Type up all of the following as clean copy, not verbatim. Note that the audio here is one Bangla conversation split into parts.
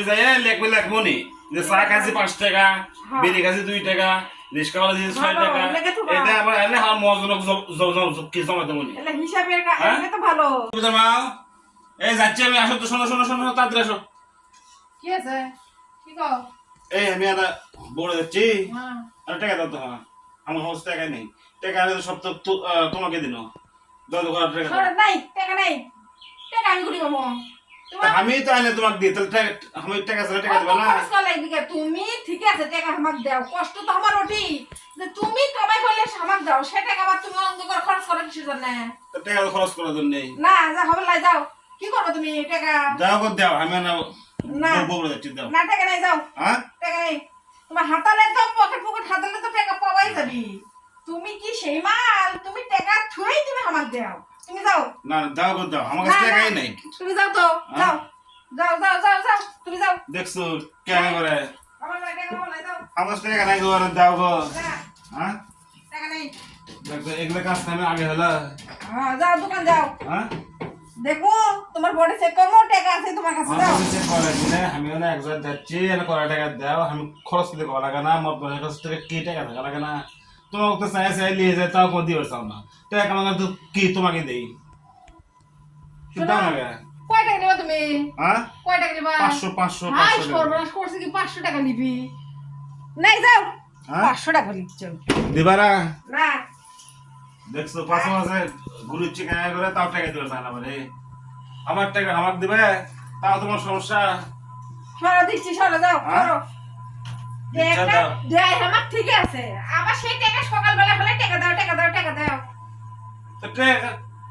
যাই লেখবো নি যে চা খাইছি 5 টাকা, বিড়ি খাইছি 2 টাকা, রিস্কাওয়ালা দিয়েছে 6 টাকা। এটা আবার এনে আমার মজনক কি জমাতে মনি এলা হিসাবের এটা তো ভালো। বুঝা মাও এই যাচ্ছি আমি। আসো তো, শোনো শোনো শোনো তাড়াতাড়ি আসো। কি আছে? কি কও? এই আমি একটা বড় যাচ্ছি। হ্যাঁ আর টাকা দাও তো। হ্যাঁ আমার হাতে টাকা নেই। টাকা আনলে সব তো তোমাকে দিন। দাও তো টাকা। সরে নাই, টাকা নাই। টাকা আমি কুড়ি পাবো। আমি তো আইলে তোমাকে দিই, তাহলে আমি টাকা ছাড়া টাকা দেবো না। তুমি ঠিক আছে টাকা আমাকে দাও, কষ্ট তো আমার ওটি যে তুমি কামাই করলে আমাকে দাও, সে টাকা আবার তুমি অন্য করে খরচ করো কিসের জন্য? টাকা তো খরচ করার জন্য না যা হবে লাই যাও। কি করবে তুমি টাকা? দাও গো দাও। আমি না বড় যাচ্ছি, দাও। না টাকা নাই, যাও। হ্যাঁ টাকা নেই তোমার হাতালে তো, পকেট হাতালে তো টাকা পাওয়াই যাবি। তুমি কি সেই মাল? তুমি টাকা ছুঁড়েই তুমি আমাকে দাও। তুমি যাও। না দাও গো দাও, আমার কাছে টাকাই নাই। তুমি যাও তো, যাও যাও যাও যাও যাও, তুমি যাও। দেখছো কেন করে আমার টাকা বলাই দাও। আমার কাছে টাকা নাই গো, আর দাও গো। না হ্যাঁ টাকা নেই। দেখো এগুলো কাজ আমি আগে হলো। হ্যাঁ যাও দোকান যাও। হ্যাঁ দেখো তোমার বডি চেক করবো, টাকা আছে তোমার কাছে, যাও। আমি চেক করে দিলে আমি একজন যাচ্ছি, কড়া টাকা দাও। আমি খরচ করতে করা লাগে না, আমার কাছ থেকে কি টাকা থাকা লাগে না। তোমাকে তো চাই চাই নিয়ে যায়, তাও কোনো দিবে চাও না। টাকা আমাকে তো কি তোমাকে দেই, দাও না। কয় টাকা নিবা তুমি? হ্যাঁ কয় টাকা নিবা? 500 500 হাই 500 সর্বনাশ করছে কি, 500 টাকা নিবি? নাই যাও। হ্যাঁ 500 টাকা নিচ্ছ দিবারা। না? দেখছো 5 মাসে ঘুরুচ্ছি কেন করে, তাও টাকা দিবে চায় না। মানে আমার টাকা আমাকে দিবে, তাও তোমার সমস্যা। সরো দিচ্ছি, সরো যাও, হ্যাঁ? সরো। ইচ্ছা টাকা দাও। দেয় আমার ঠিক আছে, আবার সেই টাকা সকালবেলা হলে টাকা দাও টাকা দাও টাকা দাও। তো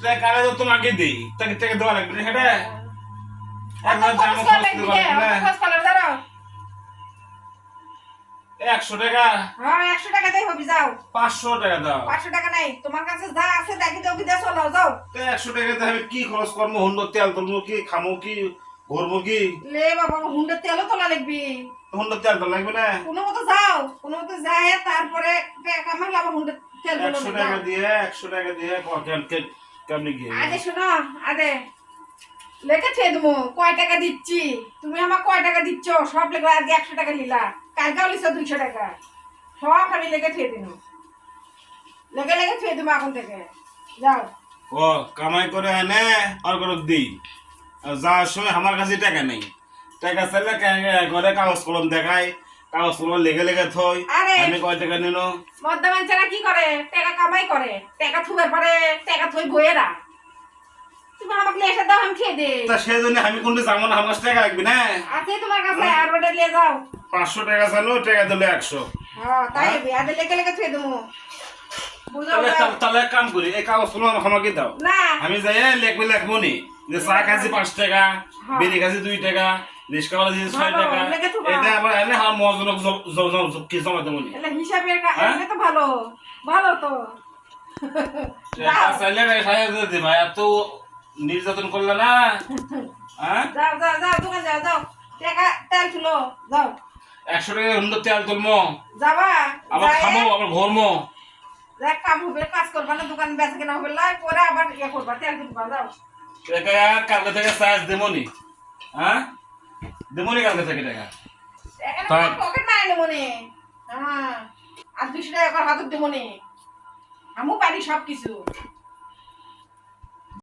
টাকা আরে তো তোমাকে দেই, তাকে টাকা দেওয়া লাগবে না। সেটা অত একবার খরচ জামা করলে খরচ দিকে, দেওয়া লাগবে অত খরচ করলে দাঁড়াও। 100 টাকা। হ্যাঁ 100 টাকা দেই হবি, যাও। 500 টাকা দাও। 500 টাকা নাই তোমার কাছে, যা আছে দেখি দাও, বিদেশ চলো, যাও। তো 100 টাকাতে আমি কি খরচ করবো? হুন্ডো তেল তুলবো কি, খামো কি, ঘুরবো কি? লে বাবা, হুন্ডার তেলও তোলা লাগবি। হুন্ডো তেল তো লাগবে না। কোনো মতো যাও, কোনো মতো যায়, তারপরে টাকা কামাইলে আবার হুন্ডার তেল গুলো 100 টাকা দিয়ে 100 টাকা দিয়ে কেমনি গিয়ে আরে শোনো, আরে লেখা ছেড়ে দেবো কয় টাকা দিচ্ছি, তুমি আমার কয় টাকা দিচ্ছ সব লেখা। আজকে 100 টাকা নিলা, কালকেও লিখছো 200 টাকা, সব আমি লেখা ছেড়ে দিন, লেখা লেখা ছেড়ে দেবো এখন থেকে, যাও। ও কামাই করে এনে আর করে দিই, আর যাওয়ার সময় আমার কাছে টাকা নেই। টাকা চাইলে ঘরে কাগজ কলম দেখাই, কাগজ কলম লেগে লেগে থই। আরে আমি কয় টাকা নিল? মদ্যা মানুষেরা কি করে, টাকা কামাই করে, টাকা থুবার পরে টাকা থই বইয়েরা। তুমি আমাকে এসে দাও, আমি খেয়ে দে। তা সেই জন্য আমি কোনটা যাবো না, আমার কাছে টাকা লাগবে না। আছে তোমার কাছে, আর ওটা নিয়ে যাও। 500 টাকা চাইলো, টাকা দিলে 100। হ্যাঁ তাই আদে লেখা লেখা ছেড়ে দেবো, বুঝো? তাহলে এক কাম করি, এই কাগজ কলম আমাকে দাও। না আমি যাই লেখবো নি যে চা খাইছি 5 টাকা, বিড়ি খাইছি 2 টাকা, রিস্কাওয়ালা দিয়েছে 6 টাকা। এটা আবার এনে আমার মজনক কি জমাতে মনি এলা হিসাবের এটা তো ভালো, ভালো তো। চাইলে সাহায্য দিবা, এত নির্যাতন করলে না। হ্যাঁ যাও যাও যাও, দোকান যাও, যাও। টাকা তেল তুলো, যাও। 100 টাকা হুন্ডো তেল তুলমো, যাবা আবার খাবো, আবার ঘুরমো। যাক, কাম হবে, কাজ করবা না, দোকান বেচা কেনা হবে, লাই পরে আবার ইয়ে করবা, তেল তুলবা, যাও। কালকে থেকে চার্জ দেবনি। হ্যাঁ দেবনি কালকে থেকে টাকা। এখানে পকেট মারে নেবো নে। হ্যাঁ আর 200 টাকা হাতে দেবো নে, আমিও পারি সব কিছু।